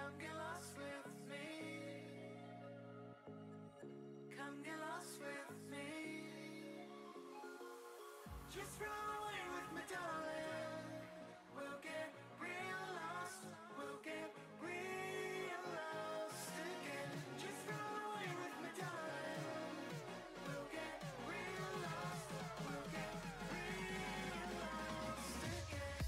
Come get lost with me. Come get lost with me. Just run away with me, darling. We'll get real lost. We'll get real lost again. Just run away with me, darling. We'll get real lost. We'll get real lost again.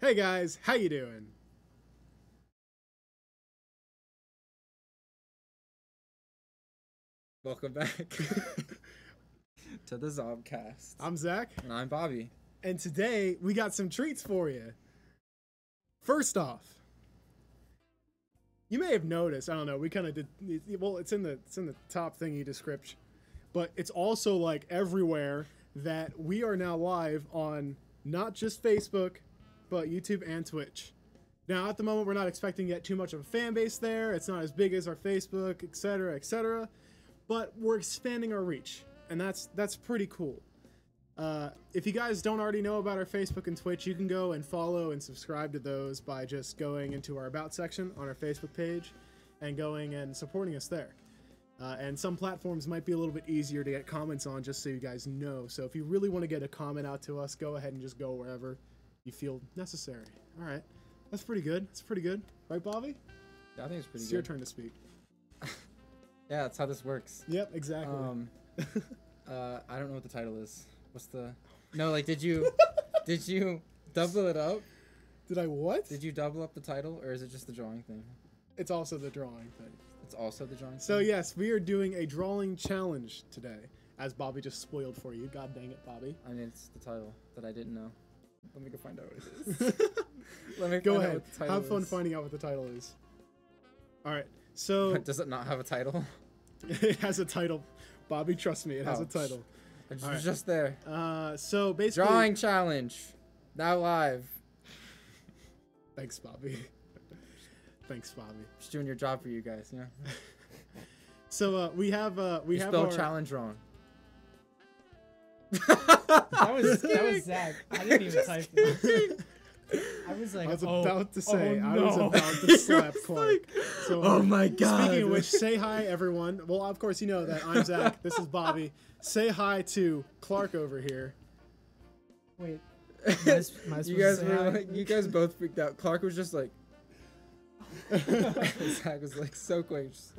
Hey guys, how you doing? Welcome back to the Zobcast. I'm Zach, And I'm Bobby. and today we got some treats for you. First off, you may have noticed, I don't know, we kind of did, well, it's in the top thingy description, but it's also like everywhere that we are now live on not just Facebook, but YouTube and Twitch. Now, at the moment, we're not expecting to get too much of a fan base there. It's not as big as our Facebook, etc., etc., but we're expanding our reach, and that's pretty cool. If you guys don't already know about our Facebook and Twitch, you can go and follow and subscribe to those by just going into our About section on our Facebook page and going and supporting us there. And some platforms might be a little bit easier to get comments on, just so you guys know. So if you really want to get a comment out to us, go ahead and just go wherever you feel necessary. All right. That's pretty good. That's pretty good. Right, Bobby? Yeah, I think it's pretty It's good. your turn to speak. Yeah, that's how this works. Yep, exactly. I don't know what the title is. What's the... No, like, did you double it up? Did I what? Did you double up the title, or is it just the drawing thing? It's also the drawing thing. It's also the drawing So thing? yes, we are doing a drawing challenge today, as Bobby just spoiled for you. God dang it, Bobby. I mean, it's the title that I didn't know. Let me go find out what it is. Let me Go find out ahead. what the title Have fun is. finding out what the title is. All right. So Does it not have a title? it has a title. Bobby, trust me, it has a Ouch. title. It's All right. just there. So basically, Drawing challenge. Now live. Thanks, Bobby. Thanks, Bobby. Just doing your job for you guys, you know? So we have You have spelled our challenge wrong. That was Zach. I didn't even type it. I was like, I was oh, about to say, oh, I was no. about to slap Clark. So, Oh my god. speaking of which, say hi, everyone. Well, of course, you know that I'm Zach. This is Bobby. Say hi to Clark over here. Wait. Am I supposed you to guys say were hi? like, you guys both freaked out. Clark was just like Zach was like so quick. Just,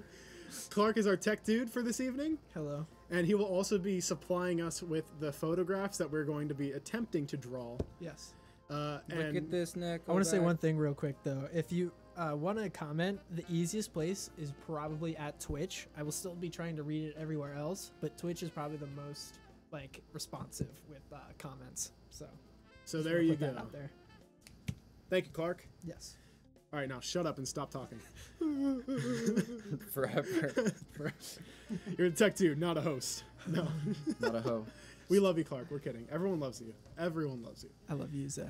Clark is our tech dude for this evening, Hello. and he will also be supplying us with the photographs that we're going to be attempting to draw. Yes. look And at this, Nick. I want to say one thing real quick though. If you want to comment, the easiest place is probably at Twitch. I will still be trying to read it everywhere else, but Twitch is probably the most like responsive with comments. So just there wanna you put go. that out there. Thank you, Clark. Yes. All right, now shut up and stop talking. Forever. You're a tech dude, not a host. No. Not a hoe. We love you, Clark. We're kidding. Everyone loves you. Everyone loves you. I love you, Zach.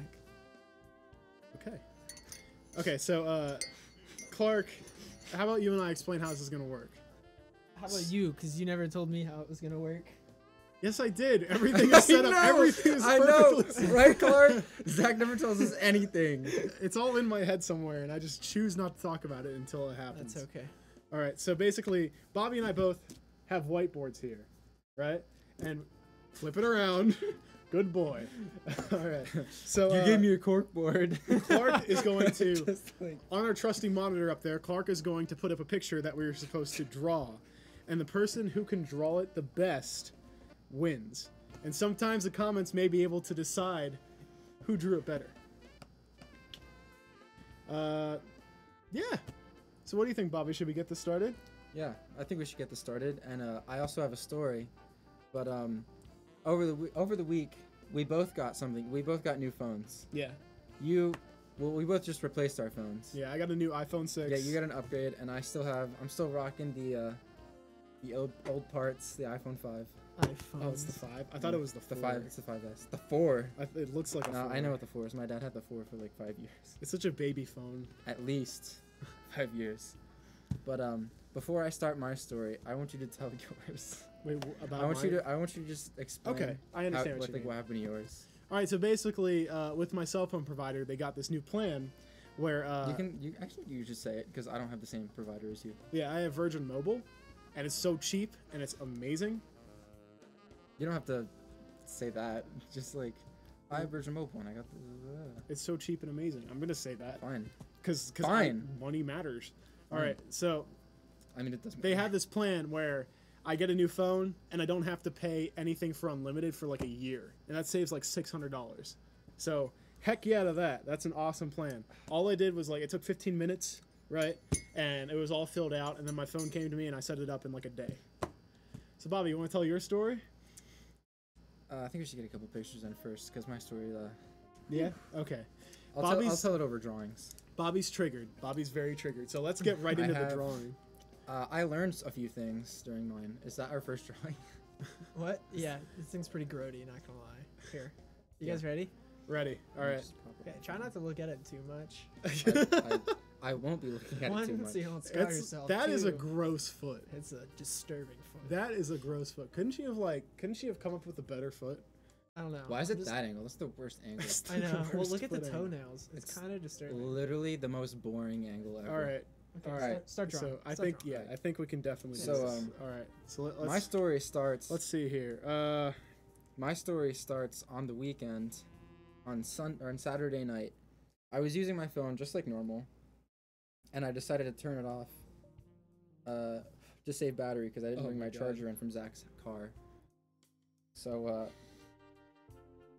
Okay. Okay, so, Clark, how about you and I explain how this is going to work? How about you? Because you never told me how it was gonna work. Yes, I did. Everything is set up. Everything is I know, perfectly set right, Clark? Zach never tells us anything. It's all in my head somewhere, and I just choose not to talk about it until it happens. That's okay. All right, so basically, Bobby and I both have whiteboards here, right? And flip it around. Good boy. All right. So You gave me a cork board. Clark is going to, Just like, on our trusty monitor up there, Clark is going to put up a picture that we were supposed to draw. And the person who can draw it the best wins. And sometimes the comments may be able to decide who drew it better. Yeah. So what do you think, Bobby? Should we get this started? yeah, I think we should get this started. And I also have a story, but over the week we both got something. We both got new phones. Yeah. We both just replaced our phones. Yeah, I got a new iPhone 6. Yeah, you got an upgrade, and I'm still rocking the old parts, the iPhone 5. iPhones. Oh, it's the 5? I thought it was the 4. The 5. It's the 5S. The 4. It looks like a 4. No, I know what the 4 is. My dad had the 4 for like 5 years, It's such a baby phone. at least 5 years. But before I start my story, I want you to tell yours. Wait, about I want mine? you to just explain. Okay, I understand what you mean. what happened to yours. All right, so basically, with my cell phone provider, they got this new plan where, You should say it because I don't have the same provider as you. yeah, I have Virgin Mobile, and it's so cheap and it's amazing. You don't have to say that. Just like I have Virgin Mobile and I got the. It's so cheap and amazing. I'm gonna say that Fine. because Fine. money matters. All right, so I mean, it doesn't. they had this plan where I get a new phone and I don't have to pay anything for unlimited for like a year, and that saves like $600. So Heck yeah to that. That's an awesome plan. All I did was like it took 15 minutes, right? And it was all filled out, and then my phone came to me, and I set it up in like a day. So Bobby, you want to tell your story? I think we should get a couple pictures in first, because my story. Yeah. Okay. I'll tell it over drawings. Bobby's triggered. Bobby's very triggered. So let's get right into the drawing. I learned a few things during mine. Is that our first drawing? What? Yeah, this thing's pretty grody, not gonna lie. Here. You guys ready? Ready. All right. Okay, try not to look at it too much. I won't be looking at it too One, much. so you don't scar yourself. That is a Two, gross foot. it's a disturbing foot. That is a gross foot. Couldn't she have come up with a better foot? I don't know. Why is I'm it just- that angle? That's the worst angle. I know. Well, Worst look at the foot angle. toenails. It's kind of disturbing. Literally the most boring angle ever. All right. Okay, All right. Start drawing. So I Start think drawing. I think we can definitely. So, do this. All right. So let's. My story starts. Let's see here. My story starts on the weekend, on Saturday night. I was using my phone just like normal, and I decided to turn it off. To save battery because I didn't bring my my God. charger in from Zach's car. So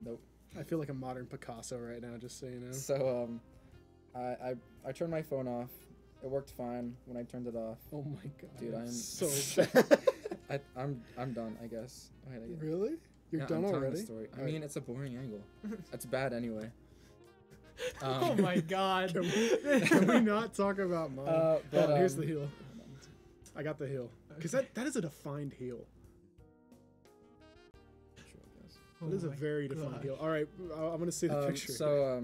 nope. I feel like a modern Picasso right now. Just so you know. So I turned my phone off. It worked fine when I turned it off. Oh my God. Dude, I'm so bad. I'm done, I guess. Wait, Really? You're yeah, done I'm telling the already? story. I All right. mean, it's a boring angle. That's bad anyway. Oh my God. Can we not talk about mine? But, Here's the heel. I got the heel. Because that is a defined heel. It is a Oh my very defined gosh. heel. All right, I'm gonna see the picture. So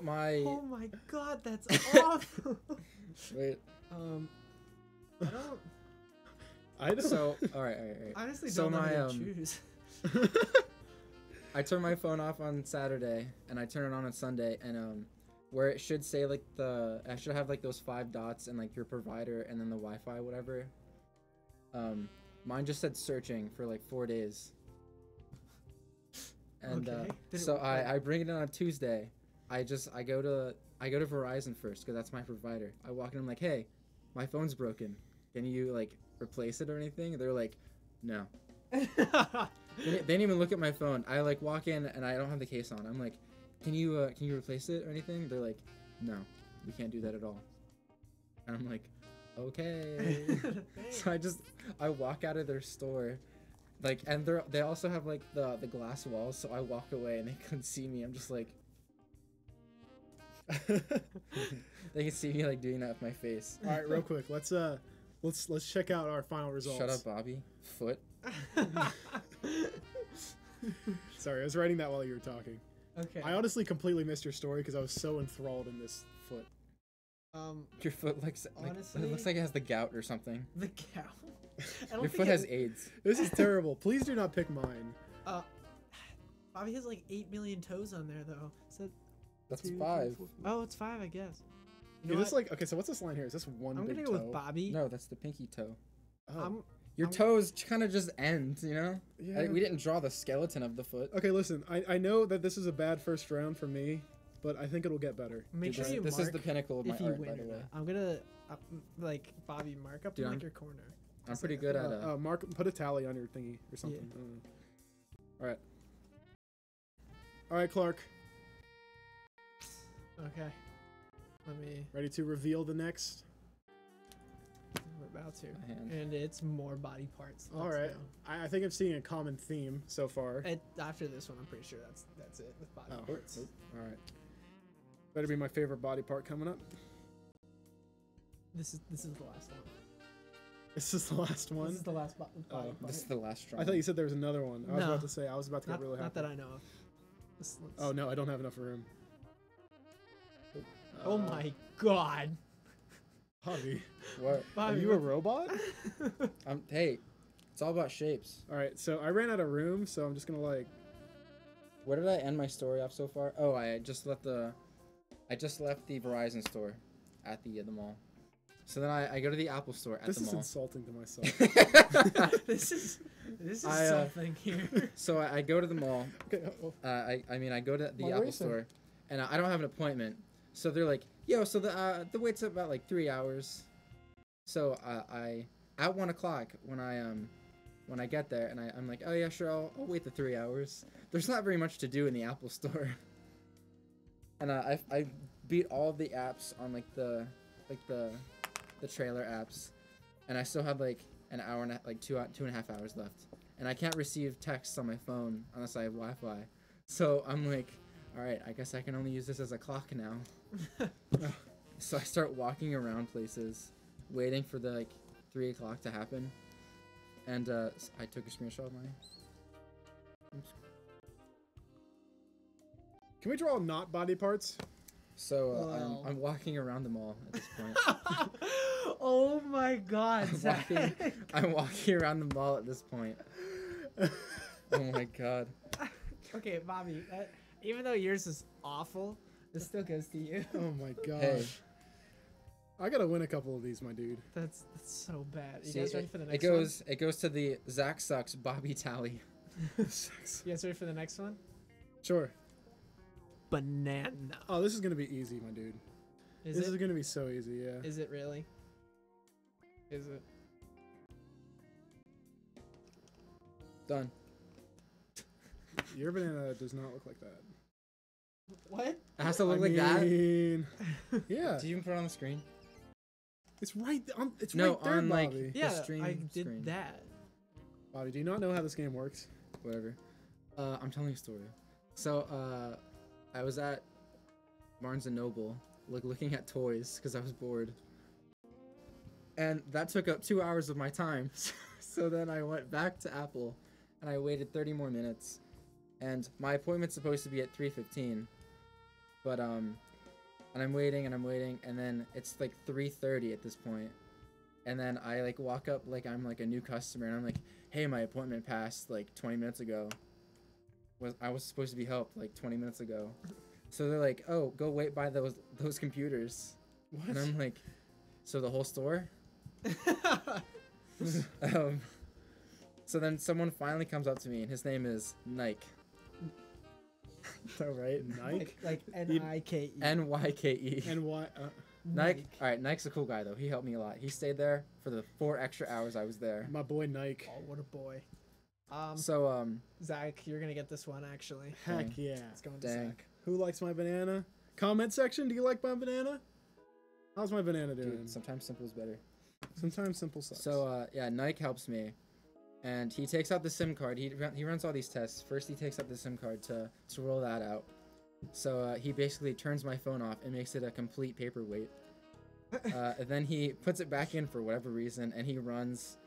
my Oh my God, that's awful. wait. I don't. I don't. So all right. I honestly So don't know my, how to choose. I turn my phone off on Saturday and I turn it on Sunday, and where it should say like I should have like those 5 dots and like your provider and then the Wi-Fi whatever. Mine just said searching for like 4 days. And Okay. Did it so work out? I bring it in on Tuesday. I go to Verizon first because that's my provider. I walk in, I'm like, hey, my phone's broken. Can you like replace it or anything? They're like, no. They didn't even look at my phone. I like walk in and I don't have the case on. I'm like, can you replace it or anything? They're like, no, we can't do that at all. And I'm like, okay. So I walk out of their store, like, and they also have like the glass walls. So I walk away and they couldn't see me. I'm just like, they can see me like doing that with my face. All right, real quick. Let's check out our final results. Shut up, Bobby. Foot. Sorry, I was writing that while you were talking. Okay. I honestly completely missed your story because I was so enthralled in this foot. Your foot looks Honestly, it looks like it has the gout or something. the cow. I don't Your think foot has AIDS. This is terrible. Please do not pick mine. Bobby has like 8 million toes on there though. So That's 2, 3, 5. 4. Oh, it's 5, I guess. You Is know this what? like okay? So what's this line here? Is this one I'm big gonna go toe? with Bobby. No, that's the pinky toe. Oh. Your toes kind of just end, you know? Yeah. We didn't draw the skeleton of the foot. Okay, listen. I know that this is a bad first round for me, but I think it'll get better. Make Dude, sure you this mark is the pinnacle of my if you art, win by the or way. not. I'm gonna like Bobby mark up Dude, in like I'm- your corner. I'm pretty good at Mark, put a tally on your thingy or something. I don't know. All right. All right, Clark. Okay. Let me. Ready to reveal the next? We're about to. My hand. And it's more body parts. All Let's right. go. I think I'm seeing a common theme so far. After this one, I'm pretty sure that's it with body Oh, parts. all right. Better be my favorite body part coming up. This is the last one. This is the last one. This is the last body Oh, part. This is the last drawing. I thought you said there was another one. I was No. about to say. I was about to get not, really happy. not that I know of. Let's- Oh no, I don't have enough room. Oh my God. Hobby. What? Are Bobby, you a what- robot? Hey, it's all about shapes. All right, so I ran out of room, so I'm just gonna like. Where did I end my story off so far? Oh, I just left the Verizon store at the mall. So then I go to the Apple store at This the is mall. insulting to myself. this is I, something here. So I go to the mall. Okay. Oh, I mean I go to the My Apple racer. store, and I don't have an appointment. So they're like, yo, so the wait's about like 3 hours. So I at 1 o'clock when when I get there, and I'm like, oh yeah, sure, I'll wait the 3 hours. There's not very much to do in the Apple Store. And I beat all of the apps on like the trailer apps, and I still had like an hour and like 2.5 hours left, and I can't receive texts on my phone unless I have Wi-Fi. So I'm like, all right, I guess I can only use this as a clock now. So I start walking around places, waiting for the like 3 o'clock to happen, and I took a screenshot of my. Can we draw not body parts? So Wow. I'm walking around the mall at this point. Oh my God, I'm walking around the mall at this point. Oh my God. Okay, Bobby. Even though yours is awful, this still goes to you. Oh my god. Hey. I gotta win a couple of these, my dude. That's so bad. You See, guys ready for the it next goes to the Zac sucks Bobby tally. one? You guys ready for the next one? Sure. Banana. Oh, this is gonna be easy, my dude. Is This it? is gonna be so easy, yeah. Is it really? Is it? Done. Your banana does not look like that. What? It has to look I like that. mean, yeah. Did you even put it on the screen? It's right. It's No, right there, on, like- Bobby. Yeah, stream I did screen. that. Bobby, do you not know how this game works? Whatever. I'm telling you a story. So I was at Barnes and Noble, looking at toys because I was bored, and that took up 2 hours of my time. So then I went back to Apple, and I waited 30 more minutes, and my appointment's supposed to be at 3:15, but and I'm waiting, and then it's like 3:30 at this point, and then I like walk up like I'm like a new customer, and I'm like, hey, my appointment passed like 20 minutes ago. I was supposed to be helped like 20 minutes ago. So they're like, oh, go wait by those computers. What? And I'm like, so the whole store? So then someone finally comes up to me, and his name is Nike. All right, Nike. like Nike. N-Y-K-E. And why? Nike. All right, Nike's a cool guy, though. He helped me a lot. He stayed there for the 4 extra hours I was there. My boy Nike. Oh, what a boy. So, Zach, you're gonna get this one actually. Heck Dang. yeah. It's going to Dang. Zach. Who likes my banana? Comment section. Do you like my banana? How's my banana doing? dude, sometimes simple is better. Sometimes simple sucks. So, yeah, Nike helps me, and he takes out the SIM card. He runs all these tests. First, he takes out the SIM card to roll that out. So, he basically turns my phone off and makes it a complete paperweight. And then he puts it back in for whatever reason, and he runs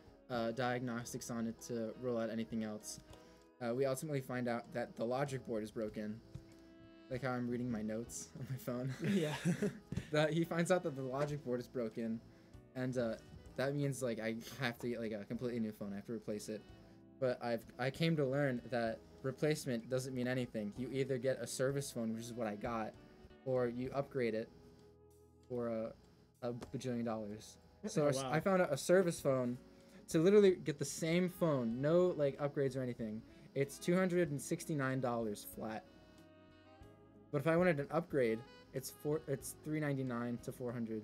diagnostics on it to rule out anything else. We ultimately find out that the logic board is broken. Like how I'm reading my notes on my phone. Yeah. He finds out that the logic board is broken, and that means like I have to get like a completely new phone. I have to replace it. But I came to learn that replacement doesn't mean anything. You either get a service phone, which is what I got, or you upgrade it for a bajillion dollars. So Oh, wow. I found out a service phone to literally get the same phone, no like upgrades or anything. It's $269 flat. But if I wanted an upgrade, it's $399 to $400.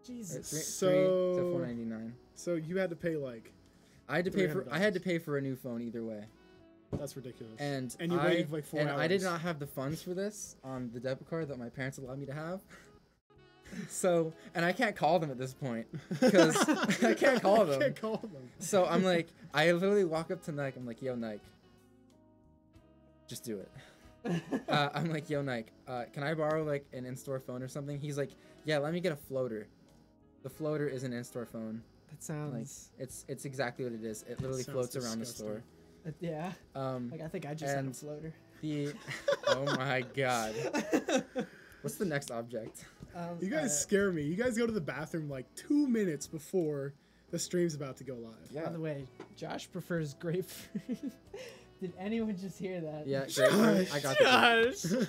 Jesus. Three to $499. So you had to pay like. I had to $300. pay for a new phone either way. That's ridiculous. And you waited for like 4 hours. I did not have the funds for this on the debit card that my parents allowed me to have. So, and I can't call them at this point because I can't call them. I can't call them. So I'm like, I literally walk up to Nike. I'm like, yo, Nike, just do it. I'm like, yo, Nike, can I borrow like an in-store phone or something? He's like, yeah, let me get a floater. The floater is an in-store phone. That sounds. Like, it's exactly what it is. It literally Sounds floats around the disgusting. store. Yeah. Like I think I just had a and- floater. Oh my god. What's the next object? You guys scare me. You guys go to the bathroom like 2 minutes before the stream's about to go live. Yeah. By the way, Josh prefers grapefruit. Did anyone just hear that? Yeah, great. I got the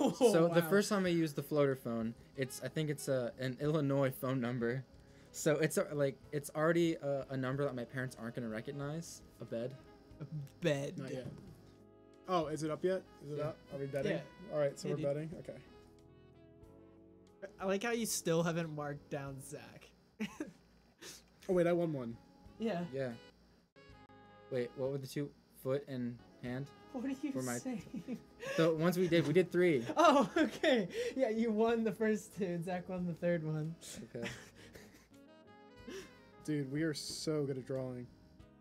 Oh, So the wow. first time I used the floater phone, I think it's an Illinois phone number. So it's it's already a number that my parents aren't gonna recognize. A bed. bed. Not yet. Oh, is it up yet? Is it Yeah. up? Are we betting? Yeah. All right, so Yeah, we're dude. betting. Okay. I like how you still haven't marked down Zach. Oh wait, I won one. Yeah. Yeah. Wait, what were the two? Foot and hand? What are you For my- saying? The ones we did 3. Oh, okay. Yeah, you won the first 2. Zach won the 3rd one. Okay. Dude, we are so good at drawing.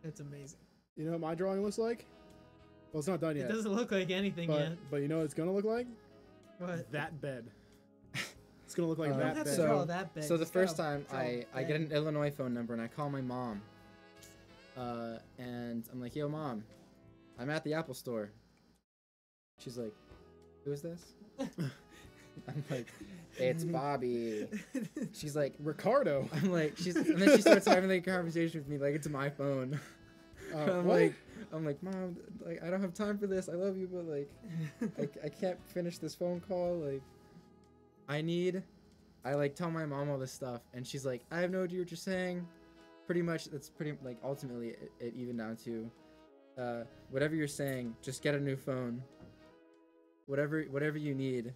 That's amazing. You know what my drawing looks like? Well, it's not done yet. It doesn't look like anything yet. But you know what it's gonna look like? What? That bed. It's gonna look like You You that don't have bed. to draw that big. So the Just gotta first time draw I big. get an Illinois phone number and I call my mom. And I'm like, yo mom, I'm at the Apple store. She's like, who is this? I'm like, it's Bobby. She's like, Ricardo. I'm like, and then she starts having like a conversation with me like it's my phone. I'm what? like, mom, like I don't have time for this. I love you, but like, I can't finish this phone call. Like, I like tell my mom all this stuff, and she's like, I have no idea what you're saying. Pretty much, that's pretty like ultimately it evened down to, whatever you're saying, just get a new phone. Whatever you need,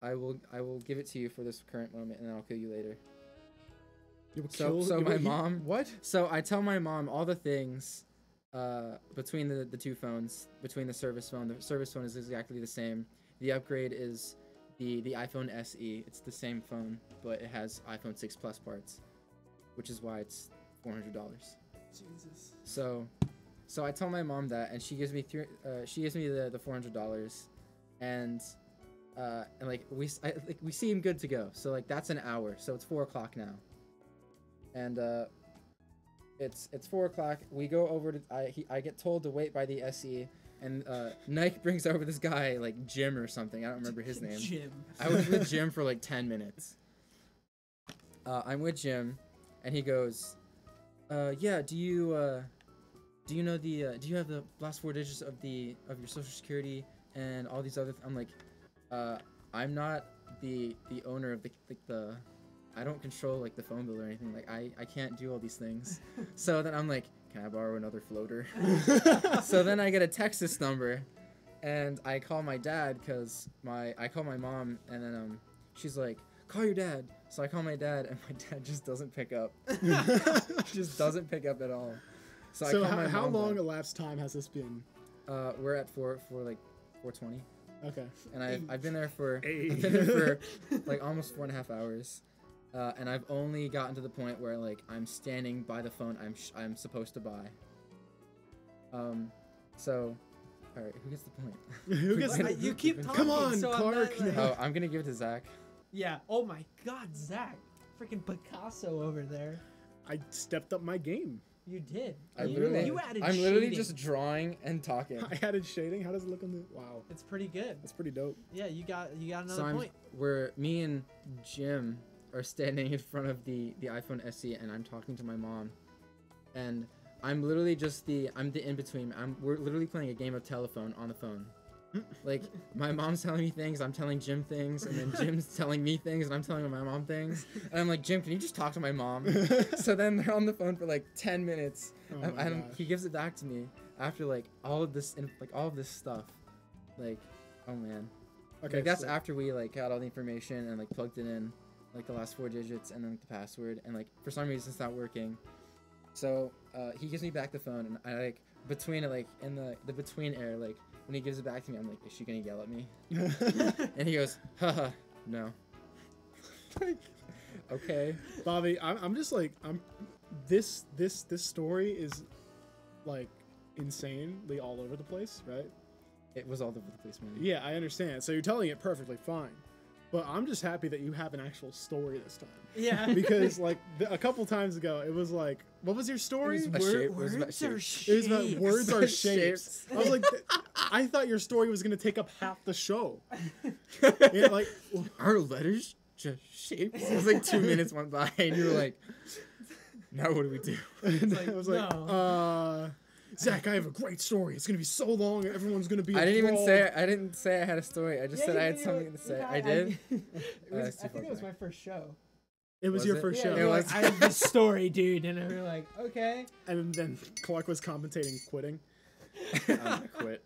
I will give it to you for this current moment, and then I'll kill you later. You will So kill- my you- mom. What? So I tell my mom all the things between the two phones, between the service phone. The service phone is exactly the same. The upgrade is the iPhone SE. It's the same phone, but it has iPhone 6 Plus parts, which is why it's $400. Jesus. So I tell my mom that, and she gives me the $400, and like we seem good to go. So like that's an hour. So it's 4 o'clock now. And it's 4 o'clock. We go over to I get told to wait by the SE, and Nike brings over this guy like Jim or something. I don't remember his name. Jim. I was with Jim for like 10 minutes. I'm with Jim, and he goes, yeah. Do you know the do you have the last 4 digits of your social security and all these other? I'm like, I'm not the owner of the I don't control like the phone bill or anything. Like I can't do all these things. So then I'm like, can I borrow another floater? So then I get a Texas number, and I call my dad because I call my mom, and then she's like, call your dad. So I call my dad, and my dad just doesn't pick up. Just doesn't pick up at all. So I So call my how mom long back. elapsed time has this been? We're at for like 4:20, Okay. and I've been there for Hey. I've been there for like almost 4.5 hours. And I've only gotten to the point where like I'm standing by the phone I'm supposed to buy. So, all right, who gets the point? Who gets Like, the- You keep talking. Come on, so I'm Clark. not, like- Oh, I'm gonna give it to Zach. Yeah. Oh my God, Zach. Freaking Picasso over there. I stepped up my game. You did. I'm You added literally shading. just drawing and talking. I added shading. How does it look on the? Wow, It's pretty good. that's pretty dope. Yeah, you got another So point. me and Jim are standing in front of the iPhone SE, and I'm talking to my mom, and I'm literally just I'm the in between. We're literally playing a game of telephone on the phone. Like my mom's telling me things, I'm telling Jim things, and then Jim's telling me things, and I'm telling my mom things. And I'm like, Jim, can you just talk to my mom? So then they're on the phone for like 10 minutes. Oh my gosh. He gives it back to me after like all of this stuff. Like, oh man. Okay, Like, that's so- after we like got all the information and like plugged it in, like the last 4 digits and then like, the password, and like for some reason it's not working. So he gives me back the phone, and I like between it, like in the between air, like when he gives it back to me, I'm like, is she gonna yell at me? And he goes, haha, no. Okay. Bobby, I'm just like this story is like insanely all over the place, right? It was all over the place, man. Yeah, I understand. So you're telling it perfectly fine, but I'm just happy that you have an actual story this time. Yeah. Because like a couple times ago, it was like, what was your story? It was Word- shape- was about Words are shapes. It was about shapes. words are Shapes. shapes. I was like, I thought your story was gonna take up half the show. Yeah, like, Are letters just shapes? It was like 2 minutes went by, and you were like, now what do we do? and like, I was like, no. Zach, I have a great story. It's gonna be so long, everyone's gonna be. I didn't enthralled." say I had a story. I just said I had something to say. I did. That's too I think it was far my first show. It was Was your it? first Yeah, show. it You're was. like, I have this story, dude, and we were like, okay. And then Clark was commentating quitting. I'm gonna quit.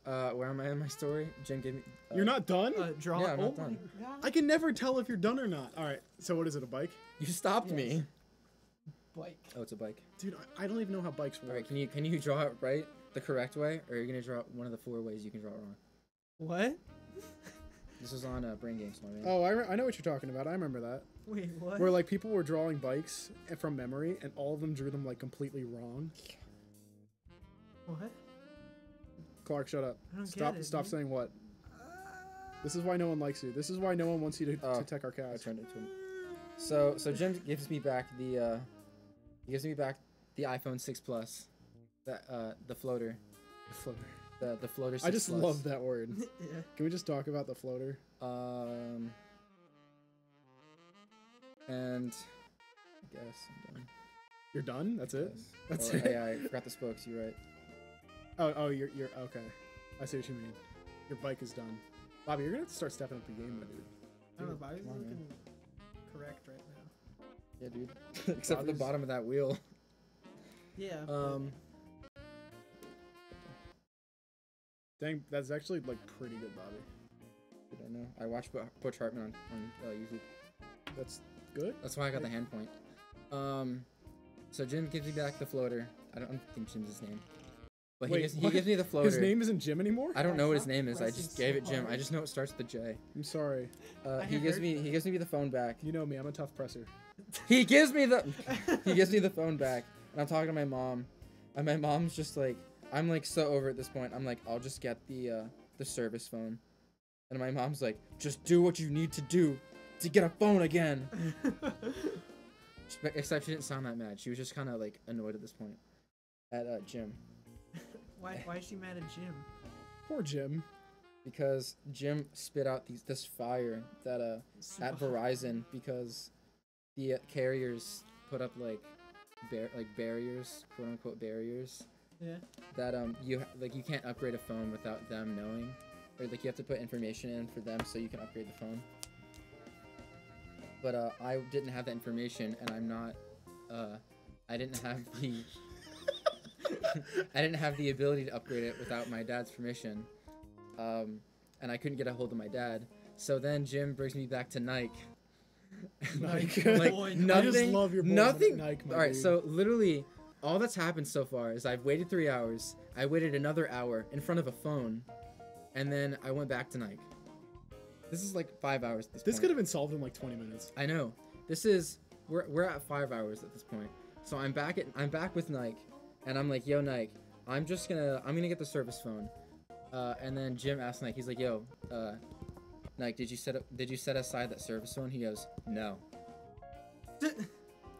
Where am I in my story? Jim gave me. You're not done? Draw. Yeah, I'm not oh my done. God. I can never tell if you're done or not. All right. So what is it? A bike? You stopped Yes. me. bike. Oh, it's a bike. Dude, I don't even know how bikes All work. right, can you draw it right, the correct way, or are you gonna draw it one of the 4 ways you can draw it wrong? What? This was on Brain Games, my man. Oh, I know what you're talking about. I remember that. Wait, what? Where like people were drawing bikes from memory, and all of them drew them like completely wrong. What? Clark, shut up. I don't Stop. get it, Stop dude. saying what. This is why no one likes you. This is why no one wants you to tech our I couch. turned it into him. So Jim gives me back the iPhone 6 Plus, the floater, the floater 6 I just Plus. love that word. Yeah. Can we just talk about the floater? And I guess I'm done. You're done? That's it? Yes. That's Oh, it? yeah, I forgot the spokes. You're right. Oh, you're okay. I see what you mean. Your bike is done. Bobby, you're gonna have to start stepping up your game, my dude. I don't know, Bobby's Come on, man. looking correct right now. Yeah, dude. Except for the Bobby's- bottom of that wheel. Yeah. Dang, that's actually like pretty good, Bobby. Did I know? I watched Butch Hartman on YouTube. That's good. That's why I got the hand point. So Jim gives me back the floater. I don't think Jim's his name. But Wait, he what? gives me the floater. His name isn't Jim anymore? I don't know what his Stop name is. I pressing just gave it so Jim. I hard. just know it starts with the J. I'm sorry. He gives me the phone back. You know me, I'm a tough presser. He gives me the phone back, and I'm talking to my mom, and my mom's just like, I'm like so over at this point. I'm like, I'll just get the service phone, and my mom's like, just do what you need to do to get a phone again. Except she didn't sound that mad. She was just kind of like annoyed at this point at Jim, Why is she mad at Jim? Poor Jim. because Jim spit out this fire that at Verizon because the carriers put up like barriers, quote unquote barriers, Yeah. that you can't upgrade a phone without them knowing, or like you have to put information in for them so you can upgrade the phone. But I didn't have that information, and I'm not I didn't have the I didn't have the ability to upgrade it without my dad's permission, and I couldn't get a hold of my dad. So then Jim brings me back to Nike. Nike. Like Boy, I just nothing, love your boy nothing. Nike, my All right, dude. so literally, all that's happened so far is I've waited 3 hours. I waited another hour in front of a phone, and then I went back to Nike. This is like 5 hours. At This point. could have been solved in like 20 minutes. I know. This is we're at 5 hours at this point. So I'm back with Nike, and I'm like, yo Nike, I'm gonna get the service phone. And then Jim asked Nike, he's like, yo, Nike, did you set aside that service phone? He goes, no.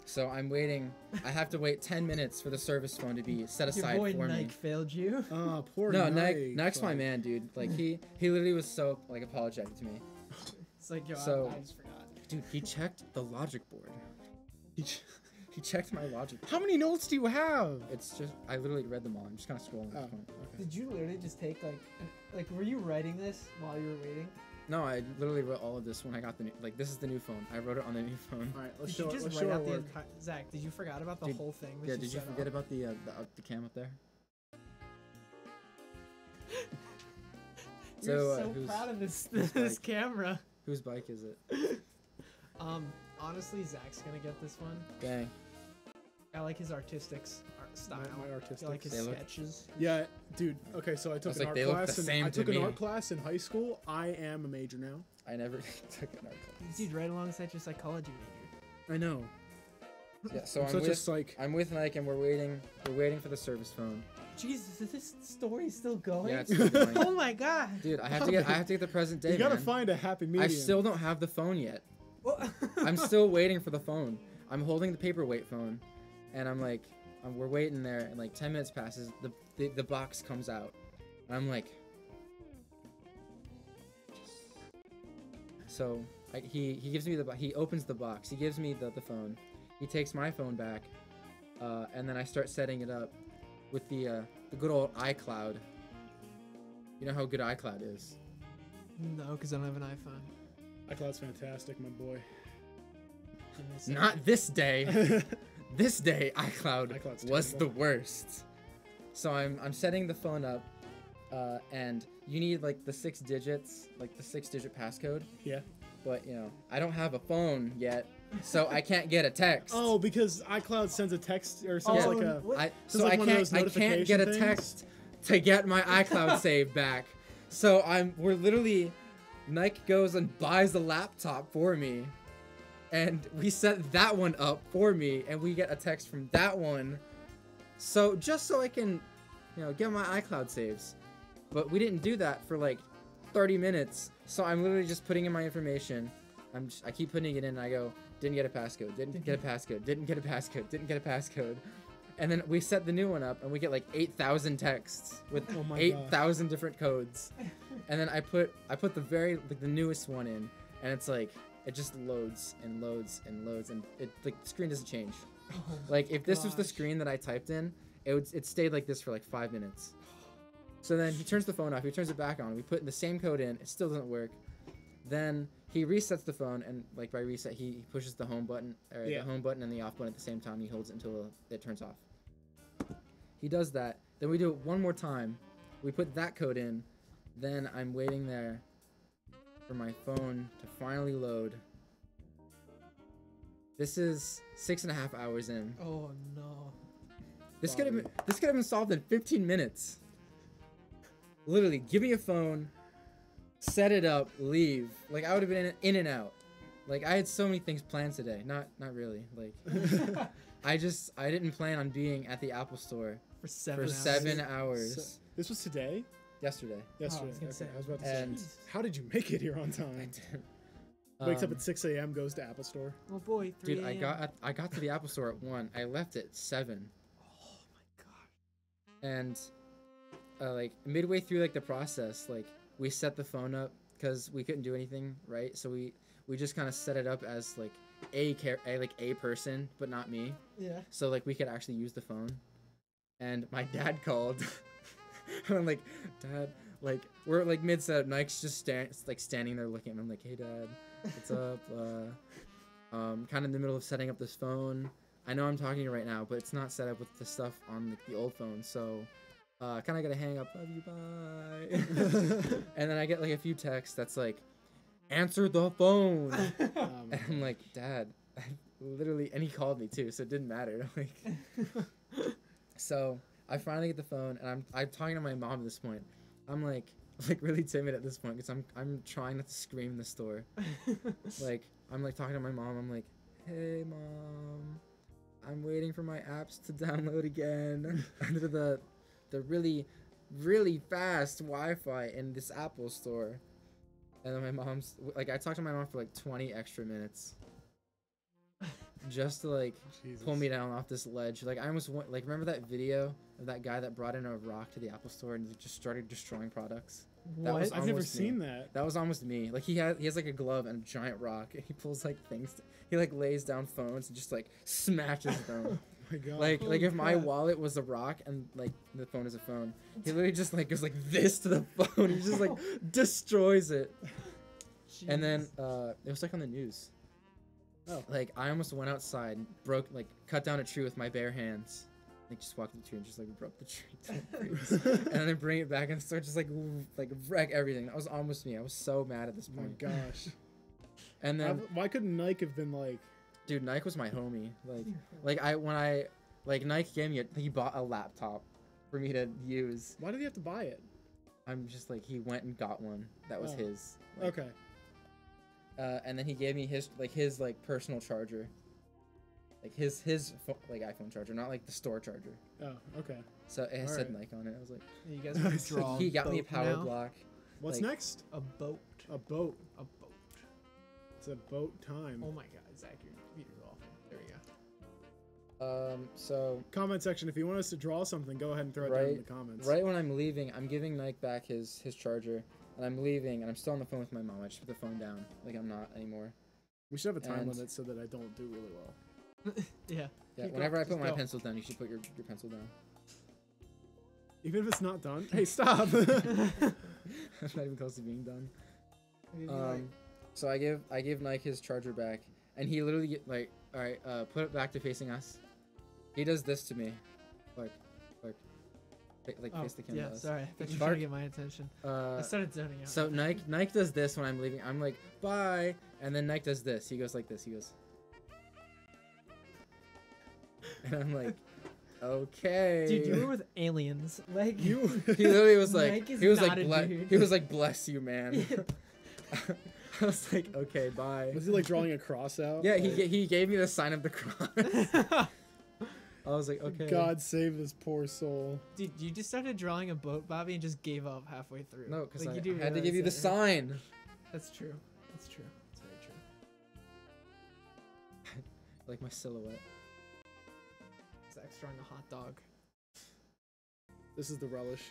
So I'm waiting. I have to wait 10 minutes for the service phone to be set Your aside boy for Nike me. failed you. Oh, poor No, Nike. Nike's my man, dude. Like he literally was so like apologetic to me. It's like, yo, So- I just forgot. Dude, he checked the logic board. He checked my logic board. How many notes do you have? It's just I literally read them all. I'm just kind of scrolling at Oh, this point. okay. Did you literally just take like were you writing this while you were waiting? No, I literally wrote all of this when I got the new, this is the new phone. I wrote it on the new phone. All right, let's Did you show, just let's write show our out the work. entire Zach? Did you forgot about the Dude, whole thing? That Yeah, you did you set forget up? about the cam up there? You're So, so who's- proud of this whose this bike? camera. Whose bike is it? Honestly, Zach's gonna get this one. Dang. I like his artistic style. My I artistic. like his They look- sketches. Yeah, dude. Okay, so I took was an like, art they look class. the And same I to took an me. art class in high school. I am a major now. I never took an art class. Dude, right alongside your psychology major. I know. Yeah, so I'm I'm such a with psych. I'm with Nike, and we're waiting for the service phone. Jesus, is this story still going? Yeah, it's still going. Oh my god. Dude, I have to get the present day. You gotta man. find a happy medium. I still don't have the phone yet. Well- I'm still waiting for the phone. I'm holding the paperweight phone, and I'm like, we're waiting there, and like 10 minutes passes. The box comes out, and I'm like, so he gives me he opens the box. He gives me the phone. He takes my phone back, and then I start setting it up with the good old iCloud. You know how good iCloud is. No, because I don't have an iPhone. iCloud's fantastic, my boy. Give me a second. Not this day. This day, iCloud iCloud's was the terrible. worst. So I'm setting the phone up, and you need like the 6 digits, like the 6-digit passcode. Yeah. But you know, I don't have a phone yet, so I can't get a text. Oh, because iCloud sends a text or sends Yeah. like a. What? So like I one of those can't get a notification text to get my iCloud save back. So we're literally, Nike goes and buys the laptop for me, and we set that one up for me, and we get a text from that one. So just so I can, get my iCloud saves. But we didn't do that for like 30 minutes. So I'm literally just putting in my information. I keep putting it in and I go, didn't get a passcode, didn't get a passcode, didn't get a passcode, didn't get a passcode. And then we set the new one up and we get like 8,000 texts with Oh my 8,000 different codes. And then I put the the newest one in, and it's like it just loads and loads and loads, and the screen doesn't change. Like if this was the screen that I typed in, it stayed like this for like 5 minutes. So then he turns the phone off, he turns it back on, we put the same code in, it still doesn't work. Then he resets the phone, and like by reset he pushes the home button the home button and the off button at the same time. He holds it until it turns off. He does that. Then we do it one more time. We put that code in. Then I'm waiting there for my phone to finally load. This is 6.5 hours in. Oh no. This could have been solved in 15 minutes. Literally, give me a phone, set it up, leave. Like I would have been in and out. Like I had so many things planned today. Not really. Like I didn't plan on being at the Apple Store For 7 for hours. 7 hours. So, this was today. Yesterday. Yesterday. I was gonna say. I was about to And- say. How did you make it here on time? I did. Wakes up at 6 a.m. Goes to Apple Store. Oh boy, 3 Dude, a.m. I got to the Apple Store at 1. I left at 7. Oh my god. And like midway through like the process, like we set the phone up because we couldn't do anything, right? So we just kind of set it up as like a person, but not me. Yeah. So like we could actually use the phone. And my dad called. And I'm like, Dad, like we're like mid setup. Nike's just standing there looking at me. I'm like, hey Dad, what's up? Kind of in the middle of setting up this phone. I know I'm talking to you right now, but it's not set up with the stuff on the old phone. So kind of gotta hang up. Love you, bye. And then I get like a few texts that's like, answer the phone. And I'm like, Dad, I literally, and he called me too, so it didn't matter. Like, so I finally get the phone, and I'm talking to my mom at this point. I'm like really timid at this point because I'm trying not to scream in the store. Like I'm like talking to my mom. I'm like, hey Mom, I'm waiting for my apps to download again under the really fast Wi-Fi in this Apple store. And then my mom's like, I talked to my mom for like 20 extra minutes just to like Jesus. pull me down off this ledge. Like I almost went, like, remember that video of that guy that brought in a rock to the Apple Store and just started destroying products? That was What? I've never almost me. seen that. That was almost me. Like he has like a glove and a giant rock, and he pulls like things. He like lays down phones and just like smashes them. Oh my God. Like if my crap. wallet was a rock and like the phone is a phone, he literally just like goes like this to the phone. He just like destroys it. And then it was like on the news. Oh. Like I almost went outside, cut down a tree with my bare hands. Like just walked the tree and just like broke the tree to the trees. And then bring it back and start just like wreck everything. That was almost me. I was so mad at this Oh my point. gosh. And then Why couldn't Nike have been like? dude, Nike was my homie. Nike he bought a laptop for me to use. Why did he have to buy it? I'm just like, he went and got one that was Oh. his. Like, Okay. And then he gave me his personal charger. Like his iPhone charger, not like the store charger. Oh, okay. So it said Alright. Nike on it. I was like, You guys want to Nice. draw he got me a boat power now? block. What's Like- next? A boat. A boat. A boat. It's a boat time. Oh my god, Zach, your computer's awful. There we go. So Comment section. If you want us to draw something, go ahead and throw it down in the comments. right when I'm leaving, I'm giving Nike back his charger, and I'm leaving, and I'm still on the phone with my mom. I just put the phone down, like I'm not anymore. We should have a time And- limit so that I don't do really well. Yeah. Yeah, Keep whenever going, I put just my go. pencil down, you should put your pencil down. Even if it's not done. Hey, stop. It's not even close to being done. Like, So I give Nike his charger back, and he literally all right, put it back to facing us. He does this to me, like oh, face the camera. yeah, does. sorry. I thought you were Bark. trying to get my attention. I started zoning out. So Nike does this when I'm leaving. I'm like, bye, and then Nike does this. He goes like this. He goes. And I'm like, okay. Dude, you were with aliens. Like You. He literally was Mike like, is he was not like, a dude. he was like, bless you, man. I was like, okay, bye. Was he like drawing a cross out? Yeah, Like, he gave me the sign of the cross. I was like, okay. God save this poor soul. Dude, you just started drawing a boat, Bobby, and just gave up halfway through. No, because Like, I you do had to give realize you the that, right? sign. That's true. That's true. That's very true. Like my silhouette. Zach's drawing a hot dog. This is the relish.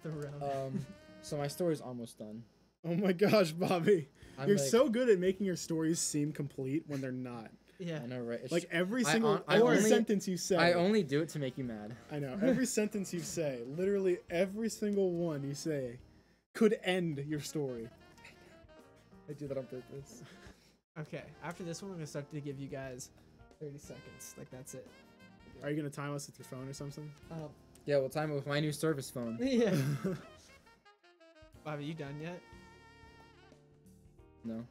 The road. So my story's almost done. Oh my gosh, Bobby. I'm You're like, so good at making your stories seem complete when they're not. yeah. I know, right? It's Like every I single on- I every only- sentence you say. I only do it to make you mad. I know. Every sentence you say, literally every single one you say, could end your story. I do that on purpose. Okay. After this one, I'm gonna start to give you guys 30 seconds. Like that's it. Are you gonna time us with your phone or something? Yeah, we'll time it with my new service phone. Yeah. Bobby, you done yet? No.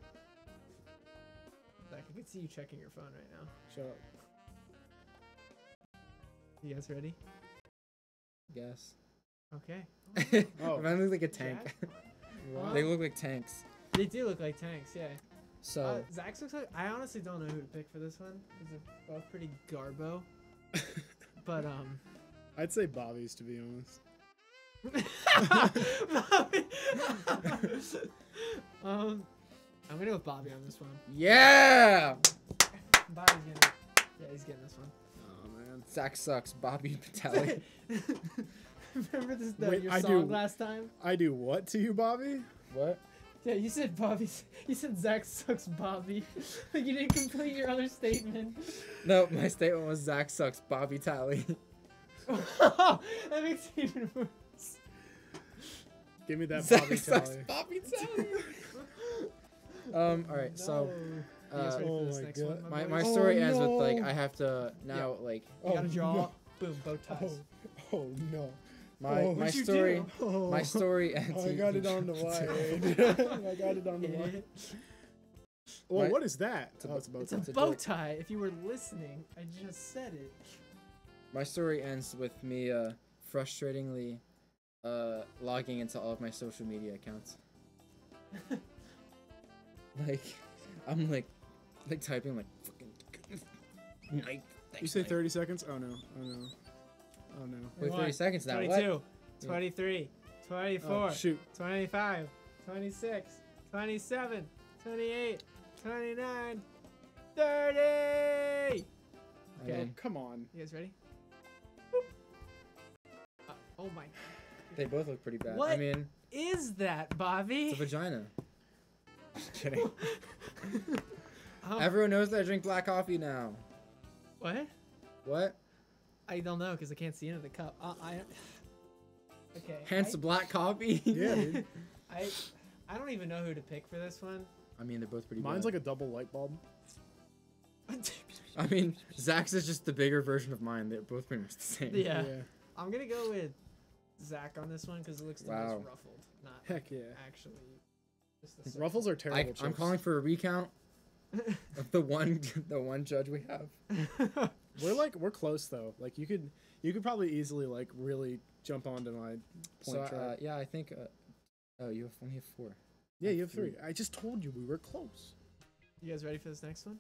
Zach, I can see you checking your phone right now. Shut up. You guys ready? Guess. Okay. Oh. Mine look like a tank. Jack? Wow. They look like tanks. They do look like tanks, yeah. So Zach's looks like I honestly don't know who to pick for this one. They're both pretty garbo. But I'd say Bobby's, to be honest. Bobby. I'm gonna go with Bobby on this one. yeah, Bobby's gonna yeah, he's getting this one. Oh man. Zac sucks. Bobby Patelli. Remember this Wait, your I song do. last time? I do what to you, Bobby? What? Yeah, you said You said Zach sucks Bobby. Like you didn't complete your other statement. No, my statement was Zac sucks. Bobby Tally. That makes it even worse. Give me that Zac Bobby sucks. tally. Bobby Tally. All right. So, You guys ready Oh for this my next God. one? my boys? my Oh, story ends with no. like I have to now like You gotta Oh, draw. no. Boom, bow ties. Oh no. my Oh, my what'd you story. do? Oh. My story ends. I got it on the wire. I got it on the wire. Well, My- what is that? It's a Oh, it's a bow It's tie. a It's a bow joke. tie. If you were listening, I just said it. My story ends with me frustratingly logging into all of my social media accounts. Like I'm like typing like fucking night. You say 30 seconds? Oh no. Oh no. Oh no. Wait, 30 One, seconds now. 22, What? 23, 24, Oh, shoot. 25, 26, 27, 28, 29, 30. Okay. Okay. Come on. You guys ready? Oh my. They both look pretty bad. I What? mean, Is that, Bobby? it's a vagina. Just kidding. Oh, Everyone knows that I drink black coffee now. what? What? I don't know because I can't see into the cup. Okay. Hence black coffee? Yeah, dude. I don't even know who to pick for this one. I mean, they're both pretty Mine's bad. like a double light bulb. I mean, Zach's is just the bigger version of mine. They're both pretty much the same. Yeah. I'm gonna go with Zach on this one because it looks the Wow. most ruffled. Not Heck yeah. actually. Just the Ruffles are terrible. I'm chips. calling for a recount of the one judge we have. We're close though. Like you could probably easily like really jump onto my point So track. yeah, I think. Oh, you only have 4. Yeah, you have three. 3. I just told you we were close. You guys ready for this next one?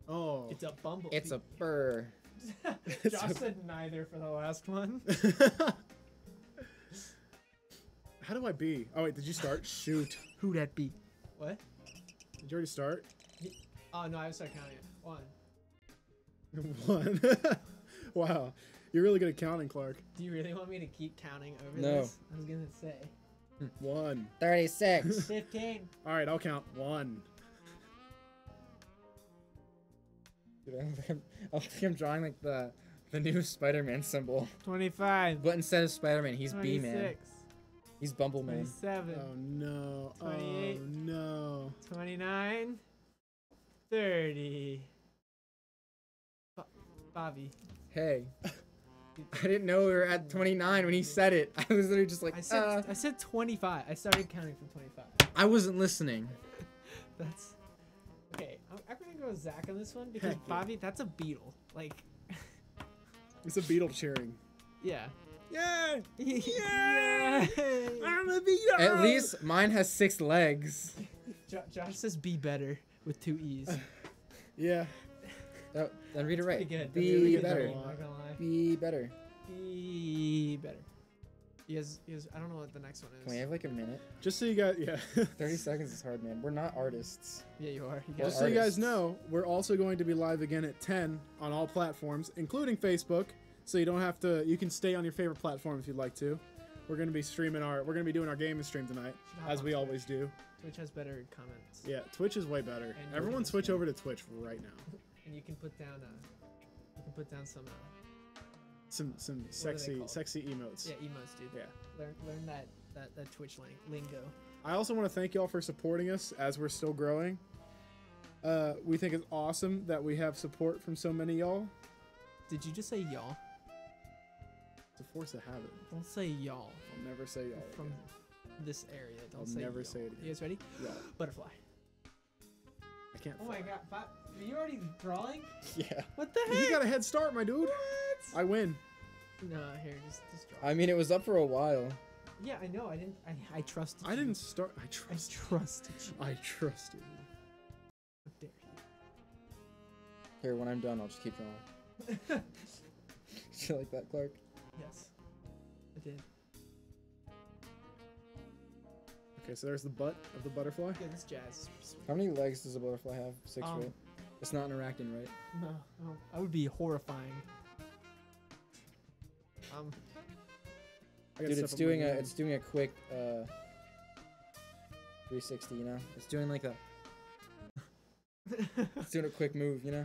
Oh. It's a bumblebee. It's a burr. Josh said neither for the last one. How do I be? Oh wait, did you start? Shoot. Who that be? What? Did you already start? Oh no, I was start counting it. 1. Wow. You're really good at counting, Clark. Do you really want me to keep counting over No. this? I was gonna say 1. 36. 15. All right, I'll count 1. Dude, I think I'm drawing like the new Spider-Man symbol, 25. but instead of Spider-Man, he's 26. B-Man. He's Bumbleman. 27. Oh no. 28. Oh no. 29. 30. Bobby. Hey, I didn't know we were at 29 when he said it. I was literally just like, I said 25. I started counting from 25. I wasn't listening. That's okay. I'm gonna go with Zach on this one because Heck yeah. Bobby, that's a beetle. Like, It's a beetle cheering. Yeah. Yeah. Yeah. I'm a beetle. At least mine has 6 legs. Josh says "be better" with 2 e's. Yeah. Oh, then read it right. Pretty good. Be That's better. pretty good, not gonna lie. Be better. Be better. He has. I don't know what the next one is. Can we have like a minute? Just so you guys, yeah. 30 seconds is hard, man. We're not artists. Yeah, you are. You Well, Just got so you guys artists. know, we're also going to be live again at 10 on all platforms, including Facebook. So you don't have to. You can stay on your favorite platform if you'd like to. We're going to be streaming our. We're going to be doing our gaming stream tonight, Should hop as on we Twitch. always do. Twitch has better comments. Yeah, Twitch is way better. And Everyone yours switch too. over to Twitch right now. And you can put down some Some they sexy called? emotes. yeah emotes, dude. Yeah. Learn that Twitch lingo. I also want to thank y'all for supporting us as we're still growing. We think it's awesome that we have support from so many y'all. Did you just say y'all? It's a force of habit. Don't say y'all. I'll never say y'all. From again. this area. Don't I'll say never y'all. say it again. You guys ready? Yeah. Butterfly. I can't. Oh my god, are you already drawing? Yeah. What the heck? You got a head start, my dude. I win. No, here, just draw. I mean, it was up for a while. Yeah, I know. I trusted you. I didn't start. I I trust. trusted you. I trusted you. How dare you? Here, when I'm done, I'll just keep drawing. Shit like that, Clark. Yes, I did. Okay, so there's the butt of the butterfly. Yeah, this jazz is pretty sweet. How many legs does a butterfly have? 6, Um, right? It's not an arachnid, right? No, I would be horrifying. I got Dude, stuff it's on my doing name. a quick 360, you know? It's doing like a it's doing a quick move, you know?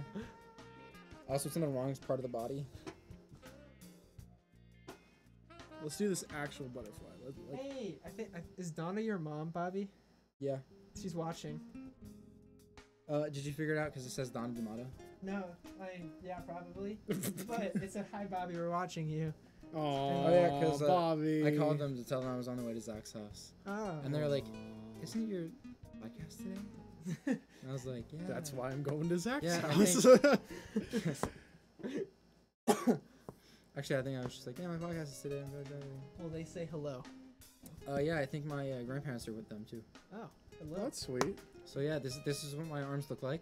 Also, something wrong is part of the body. Let's do this actual butterfly. Hey, I think is Donna your mom, Bobby? Yeah. She's watching. Did you figure it out? Because it says Don D'Amato. No, I mean, yeah, probably. But it said, "Hi, Bobby, we're watching you." Oh, yeah, 'cause, Bobby. I called them to tell them I was on the way to Zach's house. Oh. And they're like, "Isn't your podcast today?" And I was like, "Yeah." That's why I'm going to Zach's Yeah, I house. Actually, I think I was just like, "Yeah, my podcast is today. I'm going to Well, they say hello. Yeah, I think my grandparents are with them too. Oh, hello. That's sweet. So yeah, this is what my arms look like.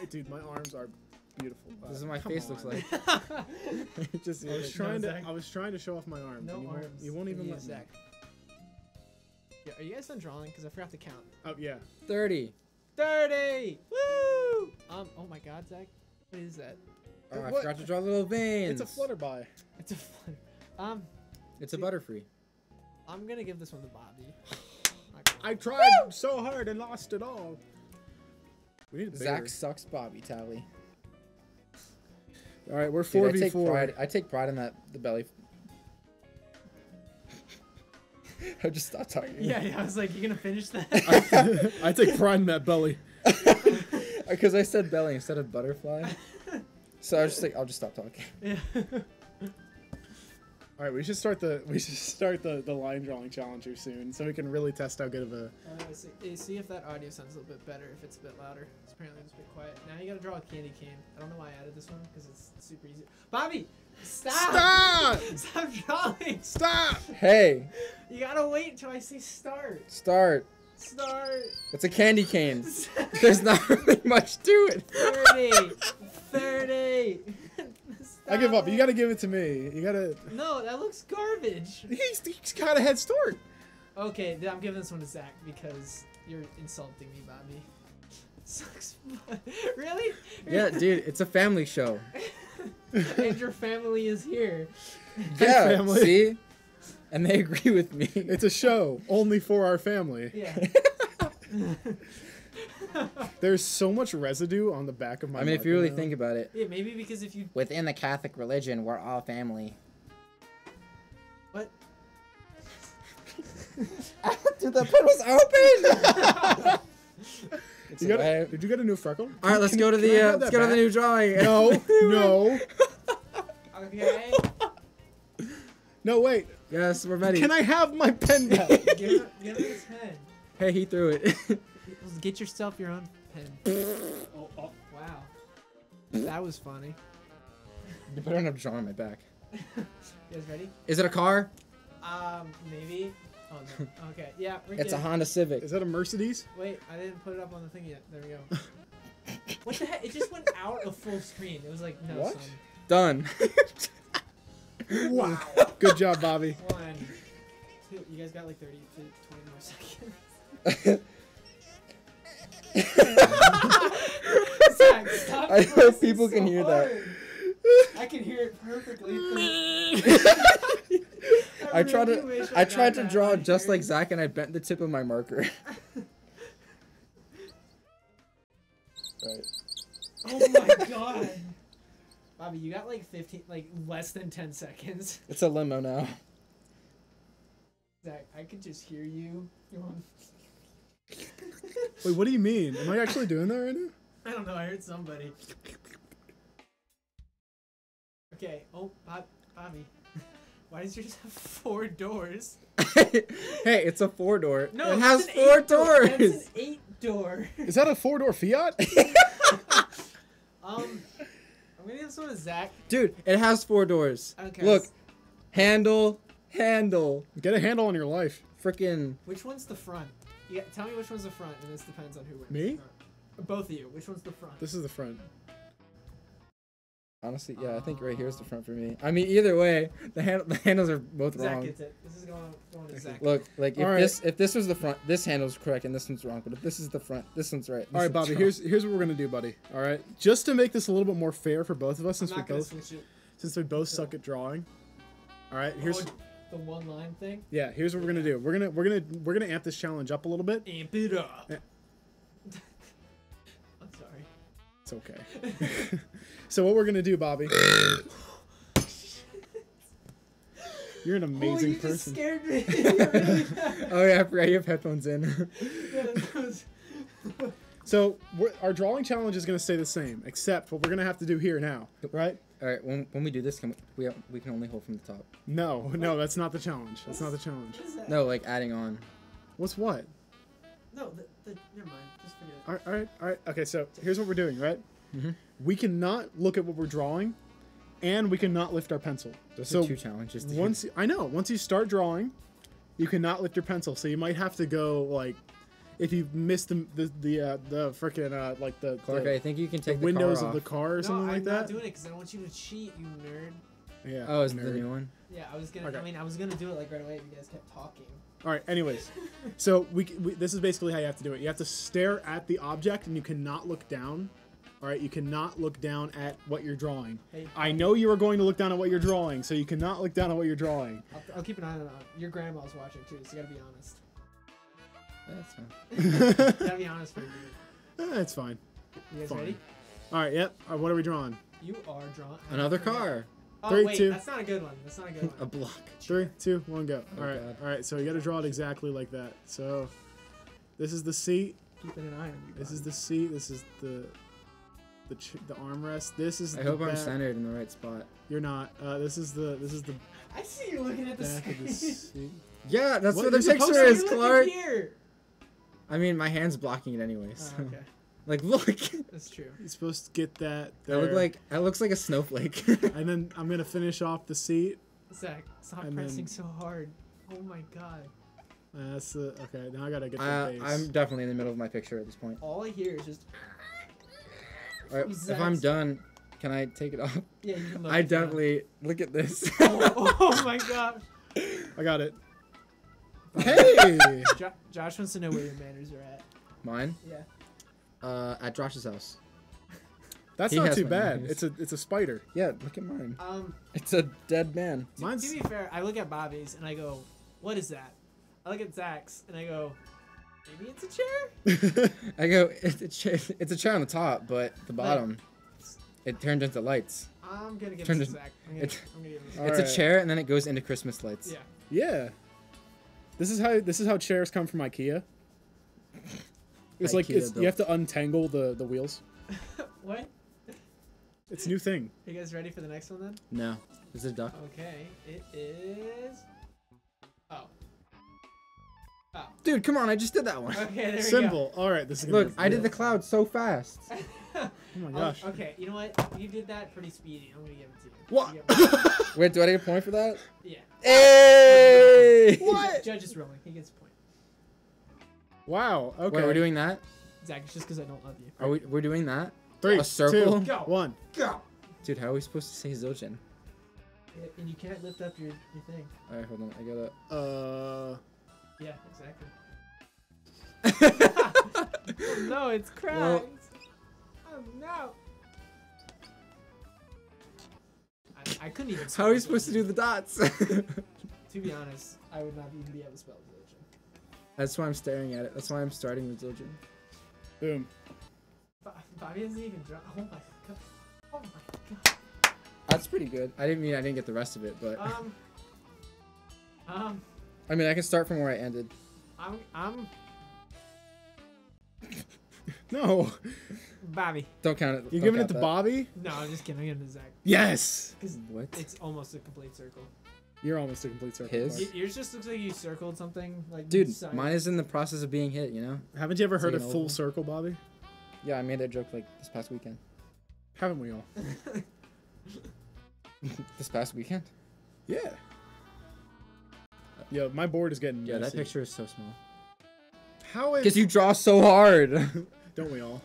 Dude, my arms are beautiful. This is what my Come face looks on. like. Just I was trying Zach. I was trying to show off my arms. No and arms. You won't even Yeah, let me. Zach. Yeah, are you guys done drawing? Because I forgot to count. Oh yeah. 30. 30! Woo! Oh my God, Zach. What is that? Oh, I What? forgot to draw little veins. It's a flutterby. It's a flutter. It's a butterfree. I'm gonna give this one to Bobby. I tried so hard and lost it all. We need a bigger. Zach sucks Bobby tally. All right, we're Dude, 4v4. I take pride in that the belly. I just stopped talking. Yeah, I was like, you gonna finish that? I take pride in that belly. Because I said belly instead of butterfly. So I was just like, I'll just stop talking. Yeah. All right, we should start the line drawing challenge here soon, so we can really test how good of a. See if that audio sounds a little bit better if it's a bit louder. It's apparently it's a bit quiet. Now you gotta draw a candy cane. I don't know why I added this one because it's super easy. Bobby, stop! Stop drawing! Stop! Hey, You gotta wait until I say start. start. Start. It's a candy cane. There's not really much to it. 30. I give up. You gotta give it to me. You gotta. No, that looks garbage. He's got a head start. Okay, then I'm giving this one to Zach because you're insulting me, Bobby. Sucks. Really? Yeah, dude, it's a family show. And your family is here. Yeah, family. see? And they agree with me. It's a show only for our family. Yeah. There's so much residue on the back of my. I mean, if you really marker think about it. Yeah, maybe because if you Within the Catholic religion, we're all family. what? Dude, the pen was open! You did you get a new freckle? Alright, let's go to can I the have let's that go to the back? new drawing. No, no, Okay. no! Wait. Yes, we're ready. Can I have my pen back? give him his pen. Hey, he threw it. Get yourself your own pen. Oh, wow. That was funny. You better not draw on my back. You guys ready? Is it a car? Maybe. Oh no. Okay. Yeah. We're It's a good. Honda Civic. Is that a Mercedes? Wait, I didn't put it up on the thing yet. There we go. What the heck? It just went out of full screen. It was like, no, What? son. Done. Wow. Good job, Bobby. 1, 2. You guys got like 30 to 20 more seconds. Zach, stop I hope pressing people can so hear that. hard. I can hear it perfectly. I tried really to wish I got tried to that draw on just here. like Zach, and I bent the tip of my marker. Right. Oh my god. Bobby, you got like 15, like less than 10 seconds. It's a limo now. Zach, I could just hear you. Wait, what do you mean? Am I actually doing that right now? I don't know, I heard somebody. Okay, oh, Bobby. Why does yours have 4 doors? Hey, it's a 4-door. No, it that's has an 4 8 door. doors. That's an 8-door. Is that a 4-door Fiat? I'm gonna give this one to Zach. Dude, it has 4 doors. Okay. Look, handle. Get a handle on your life. Frickin' Which one's the front? Tell me which one's the front, and this depends on who wins. Me? Both of you. Which one's the front? This is the front. honestly, yeah, I think right here's the front for me. I mean, either way, the handles are both Zach wrong. gets it. This is going to Zach. Look, like if Alright. if this was the front, this handle's correct and this one's wrong. But if this is the front, this one's right. All right, Bobby. Here's what we're gonna do, buddy. All right, just to make this a little bit more fair for both of us, I'm since we not gonna both switch it. suck at drawing. All right, here's The one line thing. yeah. Here's what we're gonna do. We're gonna amp this challenge up a little bit. Amp it up. Yeah. I'm sorry. It's okay. So what we're gonna do, Bobby? You're an amazing you just person. scared me. Really bad. Oh yeah, I forgot you have headphones in. Yeah, that was- So our drawing challenge is gonna stay the same, except what we're gonna have to do here now, right? All right, when we do this, we can only hold from the top. No, that's not the challenge. That's not the challenge. What is that? No, like adding on. What's what? No, never mind. Just forget it. All right. Okay, so here's what we're doing, right? Mhm. We cannot look at what we're drawing, and we cannot lift our pencil. Those So are 2 challenges. Dude. once you start drawing, you cannot lift your pencil. So you might have to go like, if you miss the freaking like the Clark, I think you can the take the windows car of the off. car or something no, like I'm that. not doing it because I don't want you to cheat, you nerd. Yeah. Oh, is it the nerd. new one? Yeah, I was gonna. Okay. I mean, I was gonna do it like right away if you guys kept talking. All right. Anyways, so this is basically how you have to do it. You have to stare at the object, and you cannot look down. All right. You cannot look down at what you're drawing. Hey, I know you are going to look down at what you're drawing, so you cannot look down at what you're drawing. I'll keep an eye on it. Your grandma's watching too, so you gotta be honest. That's fine. You gotta be honest for a minute. It's fine. You guys Fine. ready? All right. Yep. All right, what are we drawing? You are drawn. Another car. Oh 3, wait, 2. that's not a good one. That's not a good A one. block. 3, 2, 1, go. Oh, All right. God. All right. So you got to draw it exactly like that. So this is the seat. Keeping an eye on you. This is the seat. This is the armrest. This is. I the hope I'm back. centered in the right spot. You're not. This is the I see you looking at the back of the screen. seat. Yeah, that's What- where the you're supposed picture to- is, You're looking Clark. here. I mean, my hand's blocking it anyway. Oh, So. okay, Like, look. that's true. You're supposed to get that. That There. looks like a snowflake. And then I'm gonna finish off the seat. Zach, stop And pressing then- so hard. Oh my god. That's the okay. Now I gotta get the base. I'm definitely in the middle of my picture at this point. All I hear is just. All right, if I'm Zach's- done, can I take it off? Yeah, you can look. I at that. definitely look at this. Oh my gosh. I got it. Hey. Josh wants to know where your manners are at. Mine? Yeah. At Josh's house. That's He not has too my bad. nose. It's a spider. Yeah, look at mine. Um. It's a dead man. Mine's- To be fair, I look at Bobby's and I go, "What is that?" I look at Zach's and I go, "Maybe it's a chair." I go, it's a chair on the top, but the bottom, it turned into lights. I'm gonna give Turn this to it- Zach. I'm it's- gonna give this. It's Alright. a chair, and then it goes into Christmas lights. Yeah. Yeah. This is how chairs come from IKEA. It's like IKEA you have to untangle the wheels. What? It's a new thing. Are you guys ready for the next one then? No, is it a duck? Okay. It is. Oh. Oh. Dude, come on! I just did that one. Okay. There we go. Simple. All right, this is gonna Look, be I did real. the cloud so fast. Oh my gosh. Okay, you know what? You did that pretty speedy. I'm gonna give it to you. What? You get Wait, do I get a point for that? yeah. Hey! What? Judge is rolling. He gets a point. Wow. Okay. Wait, we're doing that? Zach, it's just because I don't love you. Are we're doing that? 3, a circle? 2, Go. 1. Go. Dude, how are we supposed to say Zildjian? And you can't lift up your thing. Alright, hold on. I gotta. Yeah, exactly. Oh, no, it's cracked. Well- Oh no. I couldn't even. How are we supposed to do the dots? To be honest, I would not even be able to spell religion. That's why I'm staring at it. That's why I'm starting with Zildjian. Boom. Bobby hasn't even drawn. Oh my god. Oh my god. That's pretty good. I didn't get the rest of it, but I mean, I can start from where I ended. I'm No. Bobby. Don't count it. You're don't giving it count to that. Bobby? No, I'm just kidding. I'm giving it to Zach. Yes. What? It's almost a complete circle. You're almost a complete circle. His? Clark. Yours just looks like you circled something like. Dude, beside- mine is in the process of being hit, you know? Haven't you ever heard of Taking full over. circle, Bobby? Yeah, I made that joke like this past weekend. Haven't we all? This past weekend? Yeah. Yeah, my board is getting Yeah, that messy. picture is so small. How is... Because you draw so hard. Don't we all?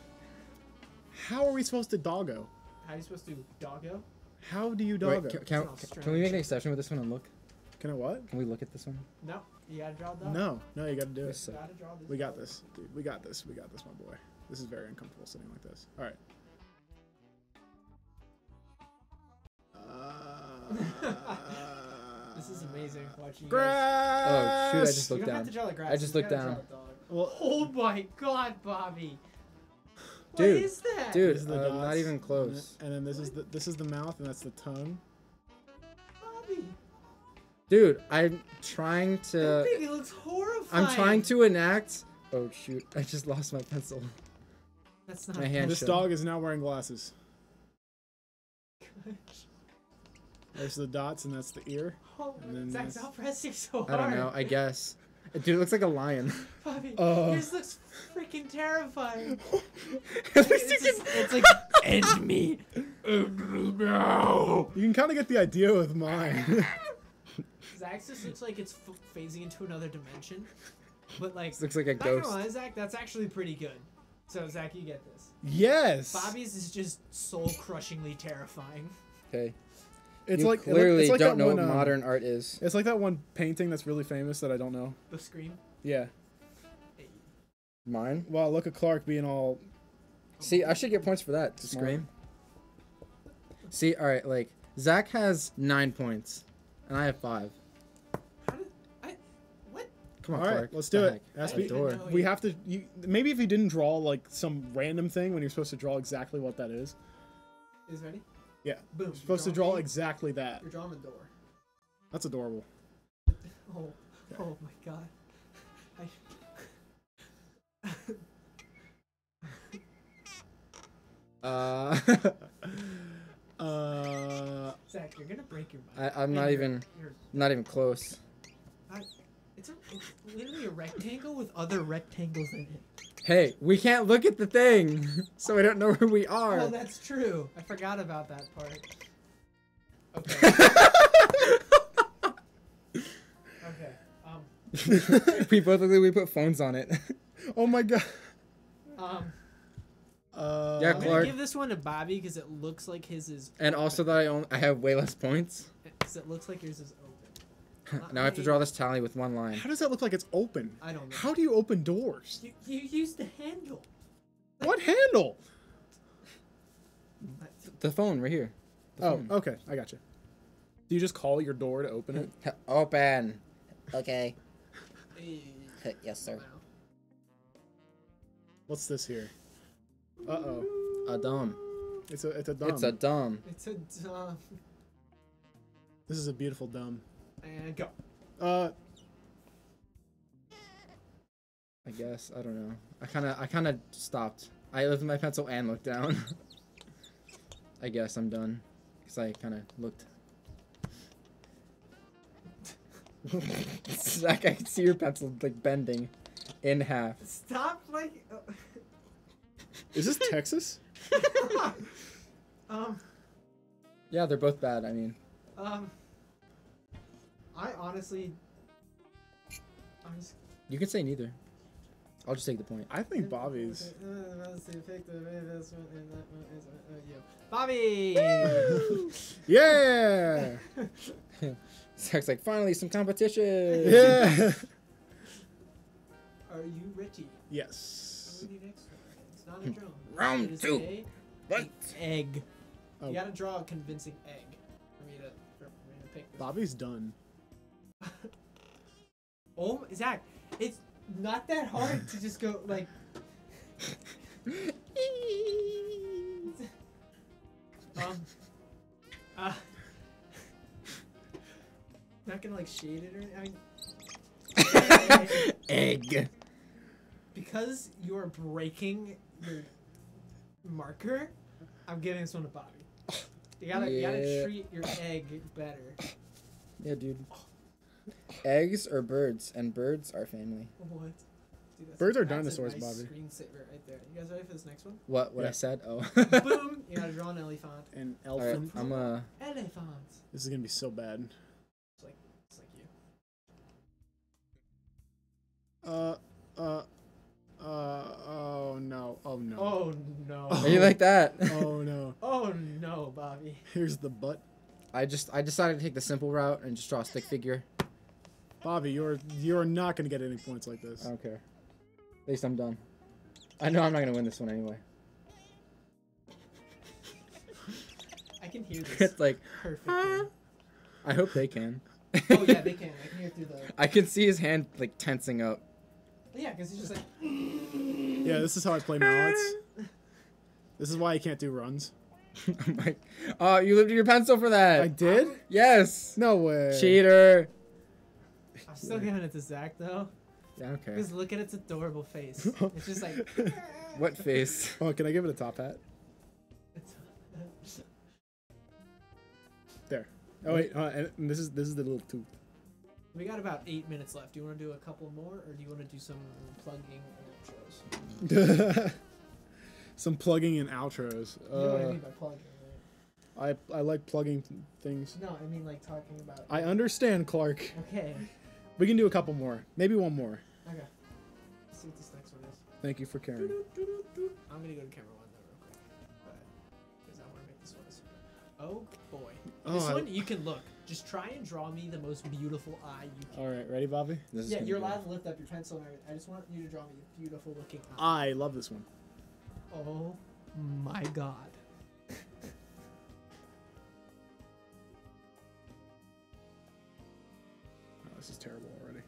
How are we supposed to doggo? How are you supposed to do doggo? How do you Wait, doggo? can we make an exception with this one and look? Can I what? Can we look at this one? No, you gotta draw a dog. No, you gotta do it. This- You gotta draw this. We got dog. this, dude. We got this, my boy. This is very uncomfortable sitting like this. All right. This is amazing watching you guys. Grass. Oh, shoot, I just You looked don't have down. to draw the grass. I just you looked gotta down. draw the dog. Well, Oh my god, Bobby. What Dude, is that? Dude, this is the not dots, even close. And then this is the mouth, and that's the tongue. Bobby. Dude, I'm trying That to... baby looks horrifying. I'm trying to enact... Oh, shoot. I just lost my pencil. That's not My hand This shook. dog is now wearing glasses. good. There's the dots, and that's the ear. Oh, And then Zach, this- stop pressing so hard. I don't know, I guess. Dude, it looks like a lion. Bobby, Oh. yours looks freaking terrifying. At least you It's like, end me. End me now. You can kind of get the idea with mine. Zach's just looks like it's phasing into another dimension. But like, This looks like a not gonna ghost. lie, Zach, that's actually pretty good. So Zach, you get this. Yes. Bobby's is just soul-crushingly terrifying. Okay. It's You like clearly it's like don't that know one, what modern art is. It's like that one painting that's really famous that I don't know. The scream. Yeah. Hey, Mine? Wow, look at Clark being all. See, I should get points for that. To Smart. scream. See, alright, like, Zach has 9 points. And I have 5. how did I? What? Come on, All right, Clark. let's The do it. heck? That's I be- didn't door. know We you- have to. Maybe if you didn't draw like some random thing when you're supposed to draw exactly what that is. Is ready? Yeah. Boom. You're supposed to draw exactly that. You're drawing the door. That's adorable. Oh, oh my god. Uh, Zach, you're gonna break your mind. I'm not even close. It's literally a rectangle with other rectangles in it. Hey, we can't look at the thing, so I don't know where we are. Oh, that's true. I forgot about that part. Okay. Okay. We both look like we put phones on it. Oh my god. Um. Yeah, I'm gonna Clark. give this one to Bobby because it looks like his is. And also that I have way less points. Because it looks like yours is open. Now I have to draw this tally with one line. How does that look like it's open? I don't know. How do you open doors? You used the handle. What handle? The phone right here. The Oh, phone. okay, I got you. Do you just call your door to open it? Open. Okay. Eh, Yes, sir. wow. What's this here? Uh oh. A dumb. It's a dumb. It's a dumb. It's a dumb. This is a beautiful dumb. And go. I guess. I don't know. I kind of stopped. I lifted my pencil and looked down. I guess I'm done. Because I kind of looked. Zach, I can see your pencil like bending in half. Stop like. Is this Texas? Yeah, they're both bad. I mean, I honestly, you can say neither. I'll just take the point. I think Bobby's. Bobby. Yeah. Zach's like, finally some competition. Yeah. Are you ready? Yes. I'm ready next one. It's not a drum. Round It is two. an What? egg. Oh. You gotta draw a convincing egg for me to pick this. Bobby's done. Oh, Zach, it's not that hard to just go like. Not gonna like shade it or anything. Egg. Because you're breaking your marker, I'm giving this one to Bobby. You gotta treat your egg better. Yeah, dude. Eggs are birds, and birds are family. What? Dude, Birds are that's dinosaurs, a nice Bobby. Screensaver right there. You guys ready for this next one? What Yeah. I said? Oh. Boom! You gotta draw an elephant. And All right, elephant. I'm Elephant. This is gonna be so bad. It's like you. Oh no. Oh no. Oh no. Are you like that? Oh no. Oh no, Bobby. Here's the butt. I decided to take the simple route and just draw a stick figure. Bobby, you're not gonna get any points like this. I don't care. At least I'm done. I know I'm not gonna win this one anyway. I can hear this It's like, perfectly. I hope they can. Oh yeah, they can. I can hear through the. I can see his hand like tensing up. Yeah, because he's just like. Yeah, this is how I play mallets. This is why I can't do runs. I'm like, oh, you lifted your pencil for that. I did? Yes. No way. Cheater. I'm still giving it to Zach though. Yeah, okay. Because look at its adorable face. It's just like. What face? Oh, can I give it a top hat? There. Oh wait, and this is the little tooth. We got about 8 minutes left. Do you want to do a couple more, or do you want to do some plugging and outros? Some plugging and outros. You know what I mean by plugging, right? I like plugging things. No, I mean like talking about. I understand, Clark. Okay. We can do a couple more. Maybe one more. Okay. Let's see what this next one is. Thank you for caring. I'm gonna go to camera 1 though, real quick, because I want to make this one super. Oh boy. This one you can look. Just try and draw me the most beautiful eye you can. All right, ready, Bobby? This is Yeah, gonna you're be allowed good. to lift up your pencil and everything. I just want you to draw me a beautiful looking eye. I love this one. Oh my god. Oh, this is terrible already.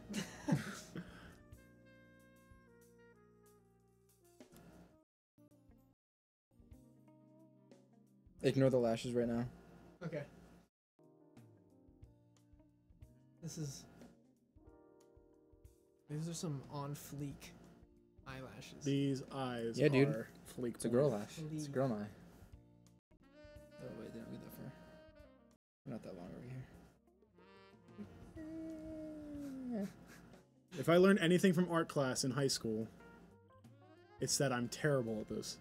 Ignore the lashes right now. Okay. These are some on fleek eyelashes. These eyes Yeah, dude. are fleek. It's a girl lash. It's a Please. girl eye. Oh wait, they don't get that far. Not that long over here. If I learned anything from art class in high school, it's that I'm terrible at this.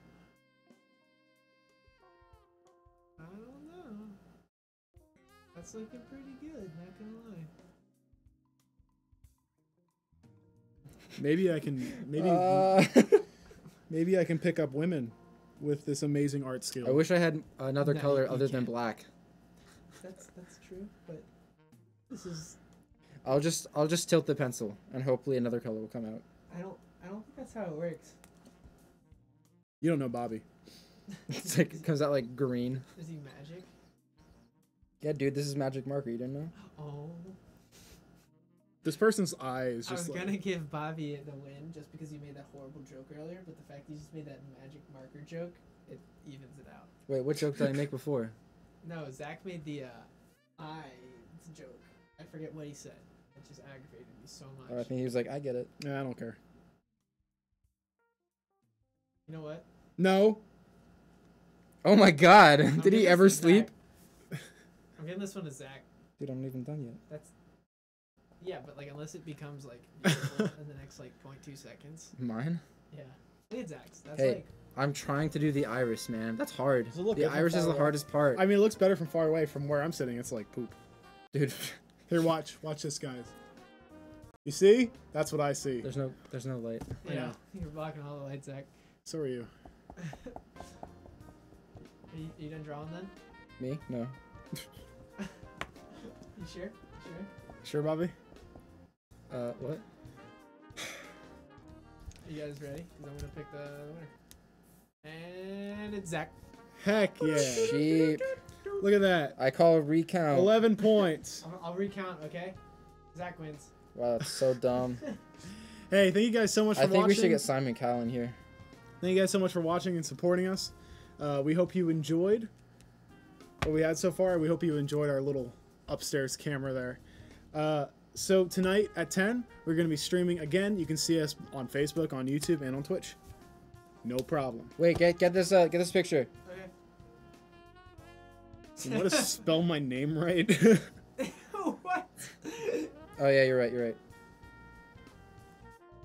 I don't know. That's looking pretty good, not gonna lie. Maybe I can maybe I can pick up women with this amazing art skill. I wish I had another No, color you other than can't. black. That's true, but this is I'll just tilt the pencil and hopefully another color will come out. I don't think that's how it works. You don't know Bobby. It's like it comes out like green. Is he magic? Yeah, dude, this is magic marker. You didn't know? Oh. This person's eye is I was just like, gonna give Bobby the win just because you made that horrible joke earlier, but the fact you just made that magic marker joke, it evens it out. Wait, what joke did I make before? No, Zach made the eye joke. I forget what he said. It just aggravated me so much. Oh, I think he was like, I get it. nah, I don't care. You know what? No. Oh my god, I'm did giving he this ever to sleep? Zach. I'm giving this one to Zach. Dude, I'm not even done yet. That's yeah, but like unless it becomes like beautiful in the next like 0.2 seconds. Mine? Yeah. Look at Zach's. That's Hey, like I'm trying to do the iris, man. That's hard. Does it look The good from iris is far the away? hardest part. I mean, it looks better from far away. From where I'm sitting, it's like poop. Dude, Here, watch this, guys. You see? That's what I see. there's no light. I Yeah, know. you're blocking all the lights, Zach. So are you. You done drawing then? Me? No. You sure? Sure, Bobby? What? You guys ready? Because I'm gonna pick the winner. And it's Zach. Heck yeah. Sheep. Look at that. I call a recount. 11 points. I'll recount, okay? Zach wins. Wow, that's so dumb. Hey, thank you guys so much for I watching. think we should get Simon Cowell in here. Thank you guys so much for watching and supporting us. We hope you enjoyed what we had so far. We hope you enjoyed our little upstairs camera there. So tonight at 10, we're going to be streaming again. You can see us on Facebook, on YouTube, and on Twitch. No problem. Wait, get this picture. Okay. You want to spell my name right? What? Oh yeah, you're right.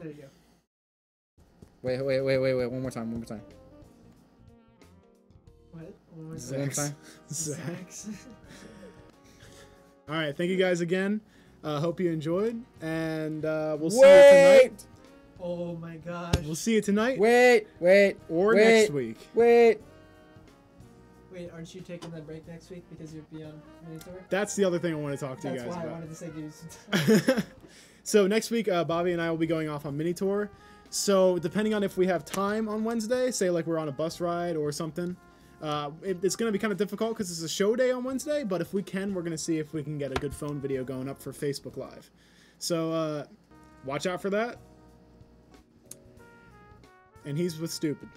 There you go. Wait. One more time. What? One more One more time. Zach. Zach's. All right, thank you guys again. Hope you enjoyed, and we'll see you tonight. Oh my gosh. We'll see you tonight Wait. or wait. next week. Wait. Wait, aren't you taking that break next week because you'll be on mini tour? That's the other thing I want to talk to That's you guys why I about. wanted to say give you some time. So next week, Bobby and I will be going off on mini tour. So depending on if we have time on Wednesday, say like we're on a bus ride or something, it's going to be kind of difficult because it's a show day on Wednesday. But if we can, we're going to see if we can get a good phone video going up for Facebook Live. So watch out for that. And he's with Stupid.